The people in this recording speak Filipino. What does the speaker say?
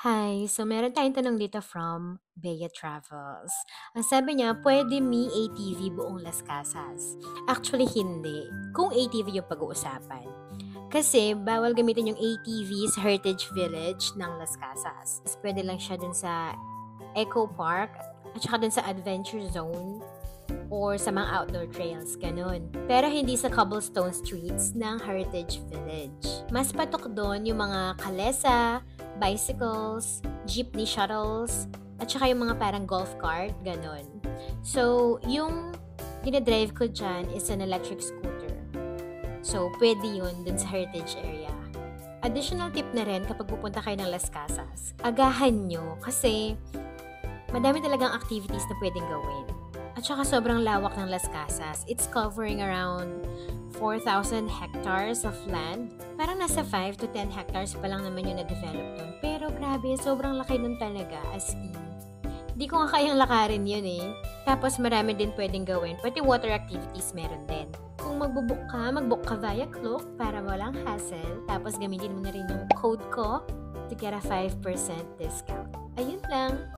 Hi, so meron tayong tanong dito from Bea Travels. Ang sabi niya, pwede me ATV buong Las Casas? Actually, hindi. Kung ATV yung pag-uusapan. Kasi bawal gamitin yung ATV sa Heritage Village ng Las Casas. Pwede lang siya dun sa Eco Park at saka dun sa Adventure Zone or sa mga outdoor trails, ganun. Pero hindi sa cobblestone streets ng Heritage Village. Mas patok doon yung mga kalesa, bicycles, jeepney shuttles, at saka yung mga parang golf cart, ganun. So, yung dinadrive ko dyan is an electric scooter. So, pwede yun dun sa heritage area. Additional tip na rin kapag pupunta kayo ng Las Casas, agahan nyo kasi madami talagang activities na pwedeng gawin. At saka sobrang lawak ng Las Casas. It's covering around 4,000 hectares of land. Parang nasa 5 to 10 hectares pa lang naman yung na-develop doon. Pero grabe, sobrang laki nun talaga, as in. Hindi ko nga kayang lakarin yun eh. Tapos marami din pwedeng gawin. Pati water activities meron din. Kung mag-book ka via Klook para walang hassle. Tapos gamitin mo na rin yung code ko to get a 5% discount. Ayun lang.